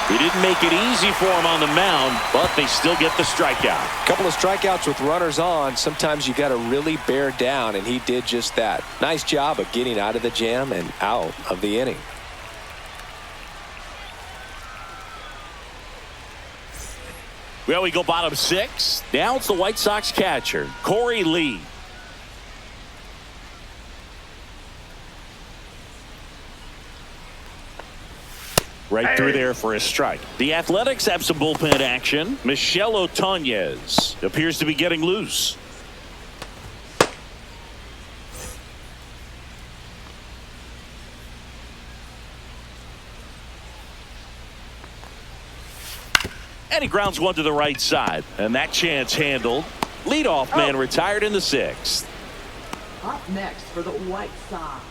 He didn't make it easy for him on the mound, but they still get the strikeout. A couple of strikeouts with runners on. Sometimes you got to really bear down, and he did just that. Nice job of getting out of the jam and out of the inning. Well, we go bottom 6. Now it's the White Sox catcher, Corey Lee. Right through there for a strike. The Athletics have some bullpen action. Michel Otonez appears to be getting loose. And he grounds one to the right side. And that chance handled. Leadoff man retired in the 6th. Up next for the White Sox,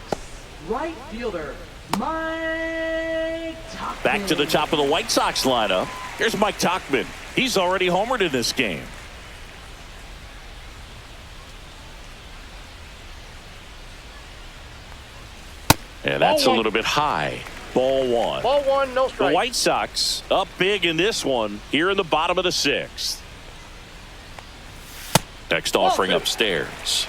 right fielder, Mike Tauchman. Back to the top of the White Sox lineup. Here's Mike Tauchman. He's already homered in this game. And that's a little bit high. Ball 1. Ball 1, no strike. The White Sox up big in this one here in the bottom of the 6th. Next offering upstairs.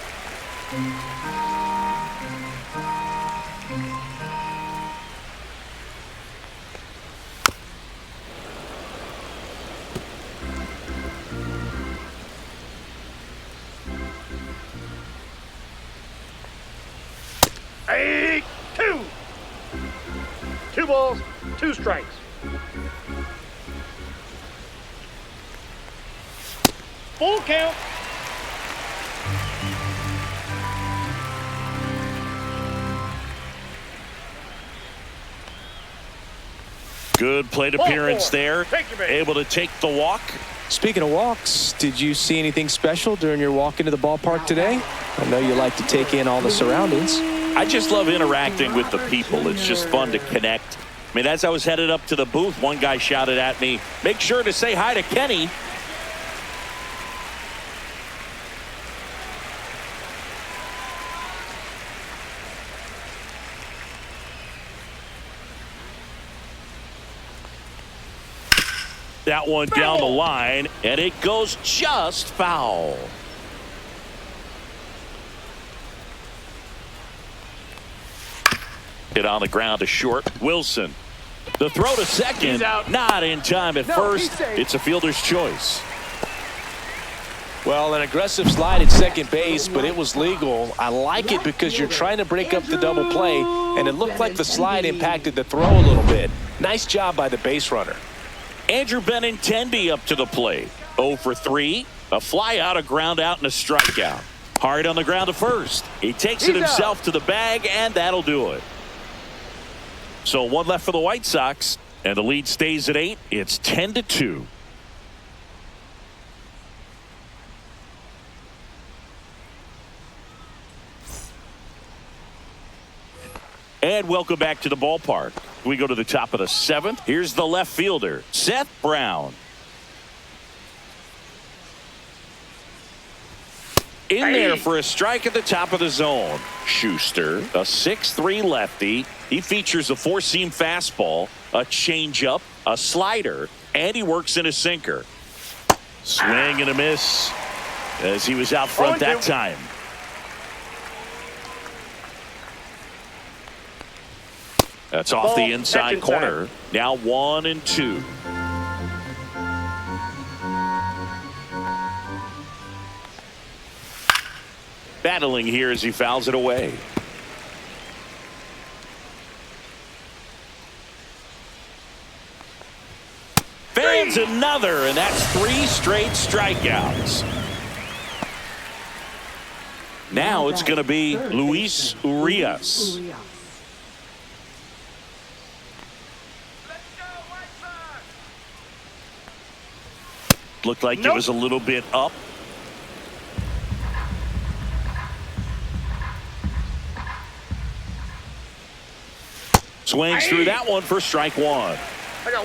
Hey, 2. 2 balls, 2 strikes. Full count. Good plate appearance there. Take your man. Able to take the walk. Speaking of walks, did you see anything special during your walk into the ballpark today? I know you like to take in all the surroundings. I just love interacting with the people. It's just fun to connect. I mean, as I was headed up to the booth, one guy shouted at me, "Make sure to say hi to Kenny." That one down the line, and it goes just foul. Hit on the ground to short. Wilson. The throw to second. Not in time at first. It's a fielder's choice. Well, an aggressive slide at second base, but it was legal. I like it because you're trying to break up the double play, and it looked like the slide impacted the throw a little bit. Nice job by the base runner. Andrew Benintendi up to the plate. 0 for 3. A fly out, a ground out, and a strikeout. Hard on the ground to first. He takes it himself to the bag, and that'll do it. So one left for the White Sox, and the lead stays at 8. It's 10-2. And welcome back to the ballpark. We go to the top of the 7th. Here's the left fielder, Seth Brown. In there for a strike at the top of the zone. Schuster, a 6'3 lefty. He features a four-seam fastball, a changeup, a slider, and he works in a sinker. Swing and a miss as he was out front that time. That's off the inside corner. Now 1-2. Battling here as he fouls it away. Fans another, and that's 3 straight strikeouts. Now it's going to be Luis Urias. Looked like it was a little bit up. Swings through that one for strike 1.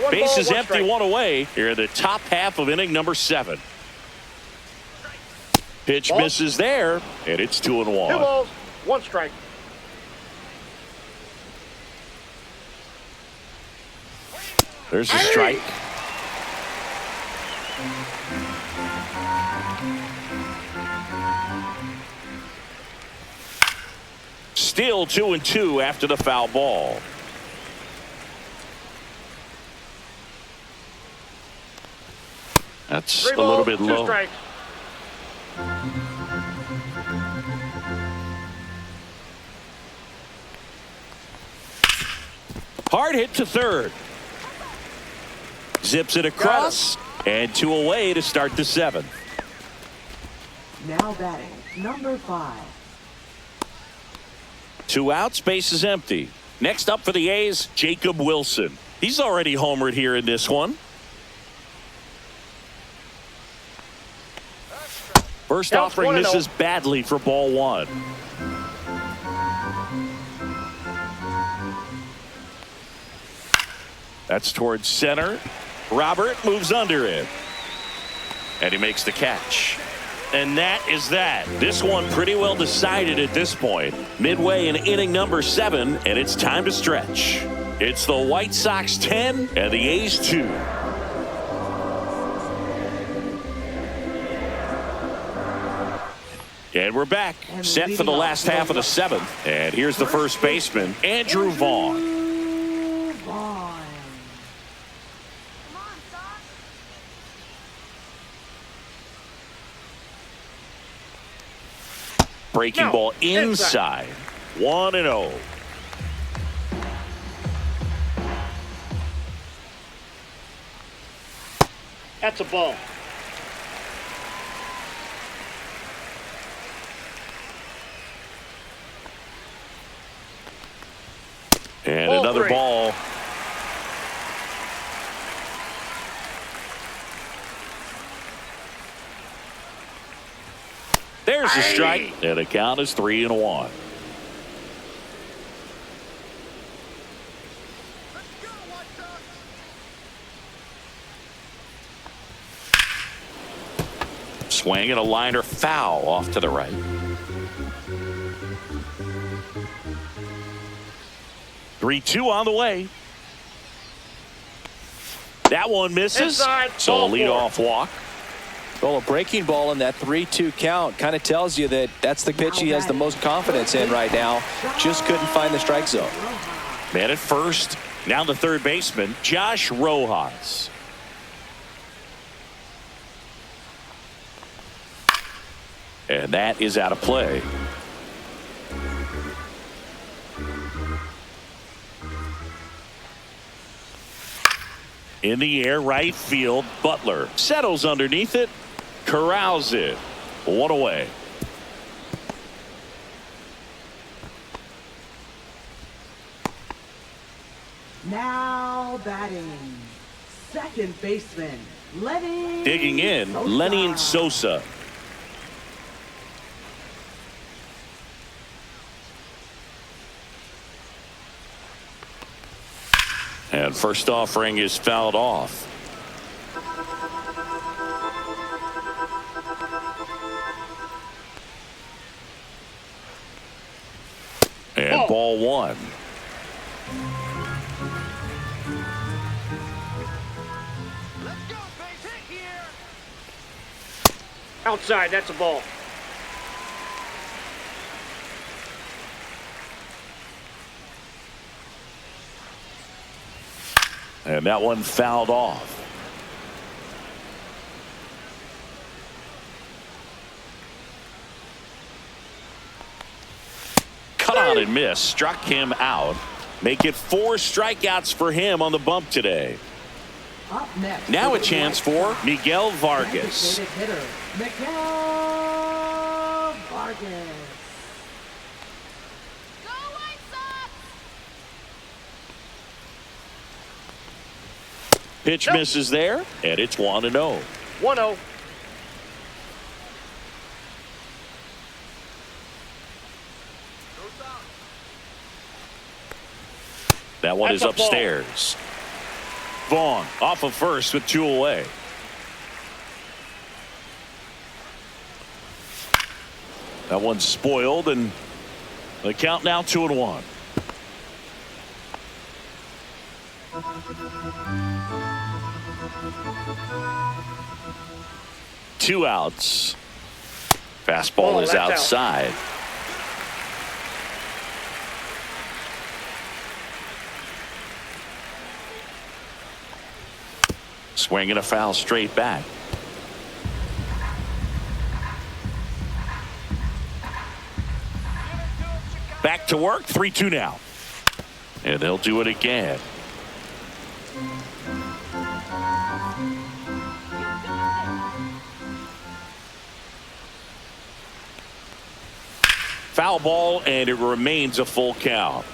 Base is empty, 1 away. Here in the top half of inning number 7. Pitch misses there, and it's 2-1. 2 balls, 1 strike. There's a strike. Still 2-2 after the foul ball. That's a little bit low. 2 strikes. Hard hit to third. Zips it across, and 2 away to start the 7th. Now batting, number 5. 2 outs, base is empty. Next up for the A's, Jacob Wilson. He's already homered here in this one. First offering misses badly for ball 1. That's towards center. Robert moves under it. And he makes the catch. And that is that. This one pretty well decided at this point. Midway in inning number 7, and it's time to stretch. It's the White Sox 10 and the A's 2. And we're back, set for the last half of the 7th. And here's the first baseman, Andrew Vaughn. Breaking ball inside. 1-0. That's a ball. And another ball. There's a strike, and the count is 3-1. Swing and a liner foul off to the right. That one misses. Inside, So ball a leadoff walk. Well, a breaking ball in that 3-2 count kind of tells you that that's the pitch he has the most confidence in right now. Just couldn't find the strike zone. Man at first. Now the third baseman, Josh Rojas. And that is out of play. In the air, right field. Butler settles underneath it, corrals it. One away. Now batting, second baseman, Lenny. Digging in, Sosa. Lenny Sosa. And first offering is fouled off. And ball one. Let's go, base hit here. Outside, that's a ball. And that one fouled off. Cut on and miss. Struck him out. Make it 4 strikeouts for him on the bump today. Up next, Now a the chance White for Sox Miguel Vargas. designated hitter, Miguel Vargas. Go White Sox! Pitch misses there, and it's 1-0. 1-0. That one That's is a ball. upstairs. Vaughn off of first with 2 away. That one's spoiled, and the count now 2-1. Two outs. Fastball Ball, is that's out. outside. Swinging a foul straight back. Back to work. 3-2 now. And they'll do it again. Foul ball, and it remains a full count.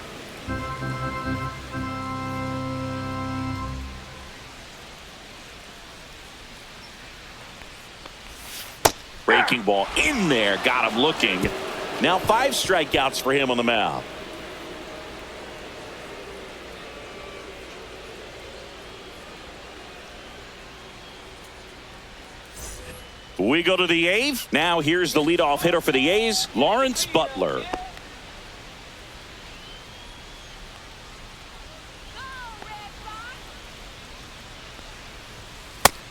Breaking ball in there, got him looking. Now 5 strikeouts for him on the mound. We go to the 8th. Now here's the leadoff hitter for the A's, Lawrence Butler.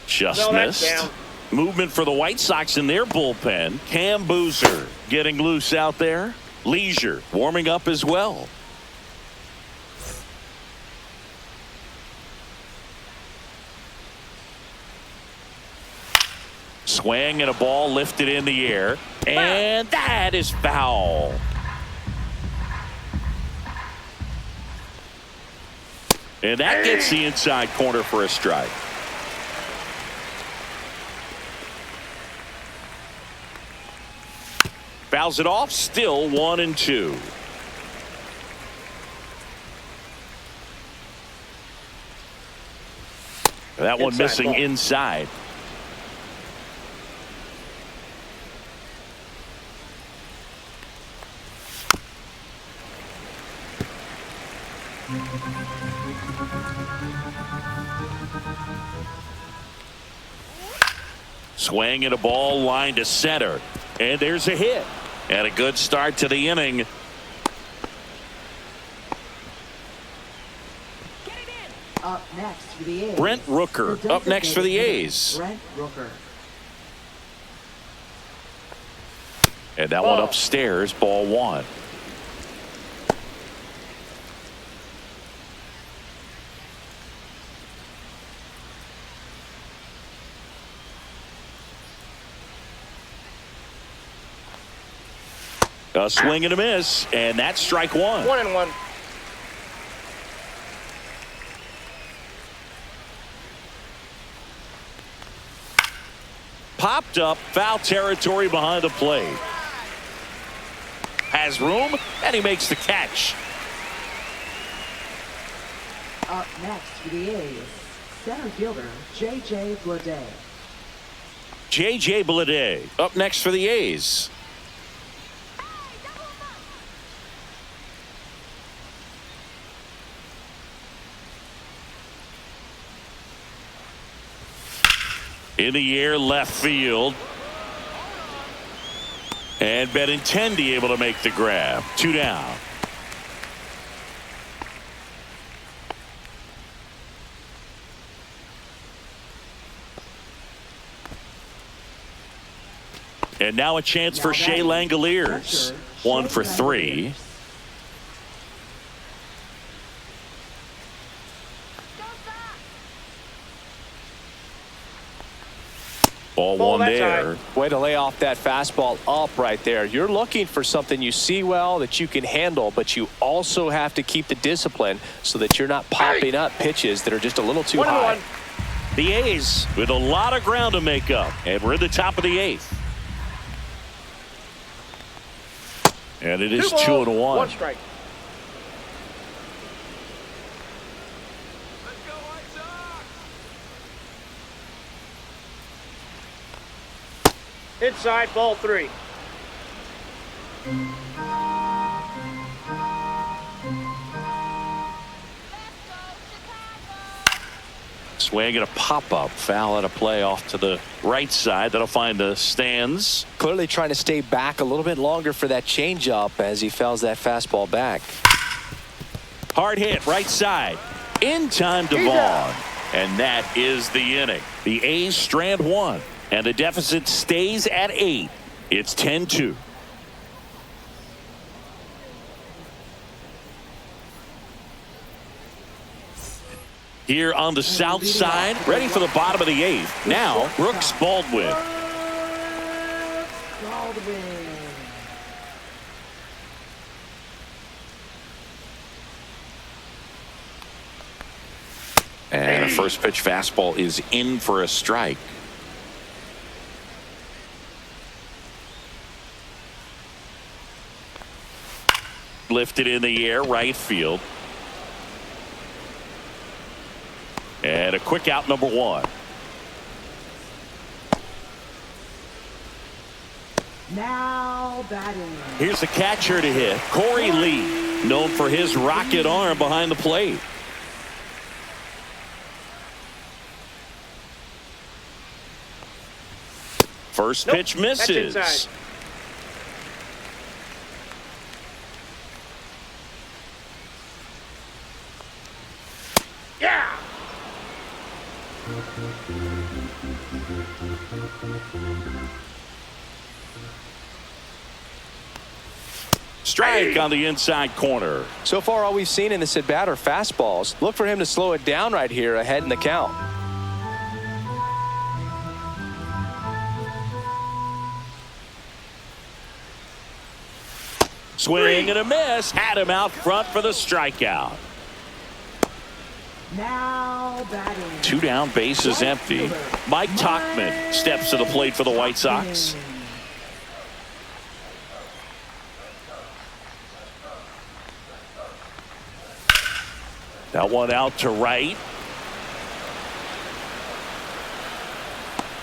Just No, that's missed. down. Movement for the White Sox in their bullpen. Cam Boozer getting loose out there. Leisure warming up as well. Swing and a ball lifted in the air. And that is foul. And that gets the inside corner for a strike. Fouls it off, still 1-2. That one Inside missing ball. inside. Swing and a ball line to center. And there's a hit. And a good start to the inning. Get it in! Up next for the A's. Brent Rooker The up next for the designated A's. Brent Rooker. And that one upstairs, ball one. A swing and a miss, and that's strike one. 1-1. Popped up, foul territory behind the plate. Has room, and he makes the catch. Up next for the A's, center fielder J.J. Bleday. J.J. Bleday up next for the A's. In the air, left field. And Benintendi able to make the grab. 2 down. And now a chance for Shea Langoliers. 1 for 3. Ball one there. Way to lay off that fastball up right there. You're looking for something you see well that you can handle, but you also have to keep the discipline so that you're not popping up pitches that are just a little too high. The A's with a lot of ground to make up, and we're in the top of the 8th. And it is 2-1. 1 strike. Let's go White Sox. Inside, ball 3. Swing and a pop-up. Foul at a play off to the right side. That'll find the stands. Clearly trying to stay back a little bit longer for that changeup as he fouls that fastball back. Hard hit, right side. In time to Vaughn. And that is the inning. The A's strand 1. And the deficit stays at 8. It's 10-2. Here on the south side, ready for the bottom of the 8th. Now, Brooks Baldwin. And a first pitch fastball is in for a strike. Lifted in the air, right field. And a quick out, number 1. Now batting. Here's the catcher to hit, Corey Lee, known for his rocket arm behind the plate. First pitch misses. That's inside. Yeah. Strike on the inside corner. So far, all we've seen in this at bat are fastballs. Look for him to slow it down right here ahead in the count. Swing and a miss. Had him out front for the strikeout. Now batting. 2 down, bases empty. Mike Tauchman steps to the plate for the White Sox. That one out to right.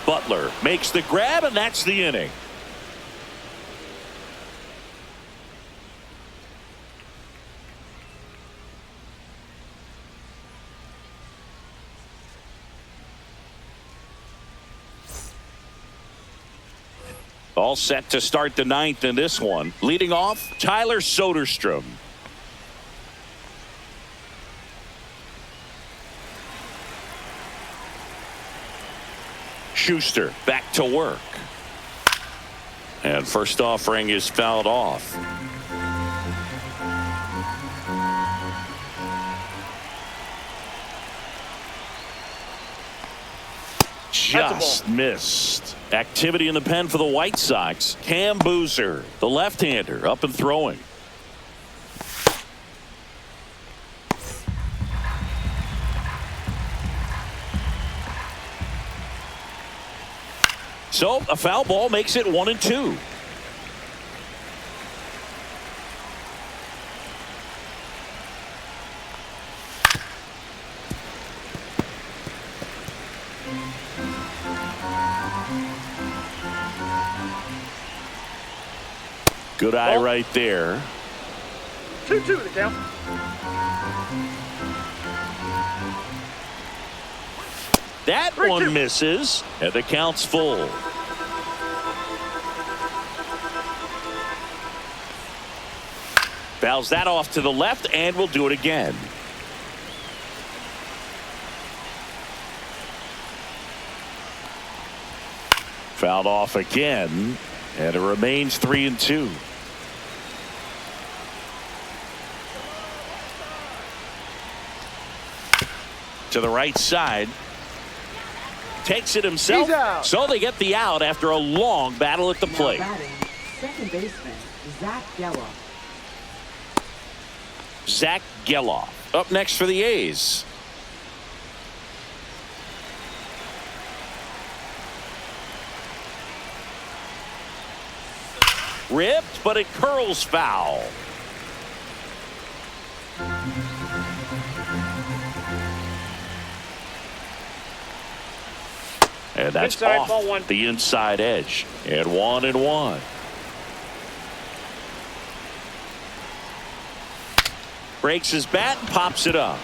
Butler makes the grab, and that's the inning. All set to start the 9th in this one. Leading off, Tyler Soderstrom. Schuster back to work. And first offering is fouled off. Just missed. Activity in the pen for the White Sox. Cam Boozer, the left-hander, up and throwing. So a foul ball makes it 1-2. Good eye right there. 2-2 the count. That one misses, and the count's full. Fouls that off to the left, and we'll do it again. Fouled off again, and it remains 3-2. To the right side. Takes it himself. So they get the out after a long battle at the plate. Batting, second baseman, Zach Geloff. Zach Geloff up next for the A's. Ripped, but it curls foul. And that's Inside, off ball one. the inside edge. And 1-1. Breaks his bat and pops it up.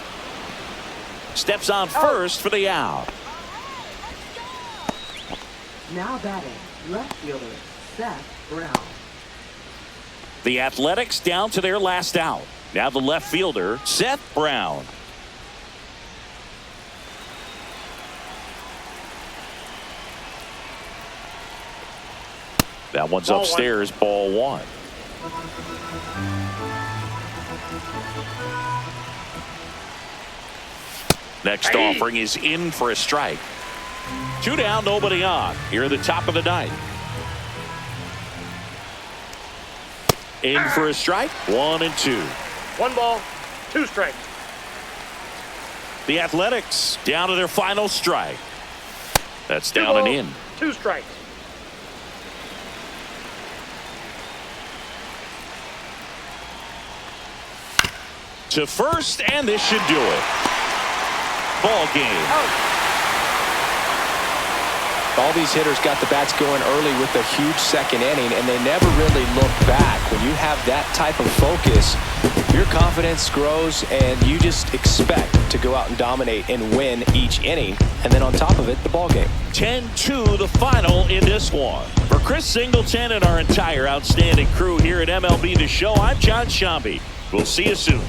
Steps on first for the out. Now batting, left fielder, Seth Brown. The Athletics down to their last out. Now the left fielder, Seth Brown. That one's Ball upstairs, ball one. Next offering is in for a strike. 2 down, nobody on. Here at the top of the ninth. In for a strike. 1-2. 1 ball, 2 strikes. The Athletics down to their final strike. That's 2 down and balls, in. 2 strikes. To first, and this should do it. Ball game. All these hitters got the bats going early with a huge second inning, and they never really look back. When you have that type of focus, your confidence grows, and you just expect to go out and dominate and win each inning. And then on top of it, the ball game. 10-2 the final in this one. For Chris Singleton and our entire outstanding crew here at MLB The Show, I'm John Shambi. We'll see you soon.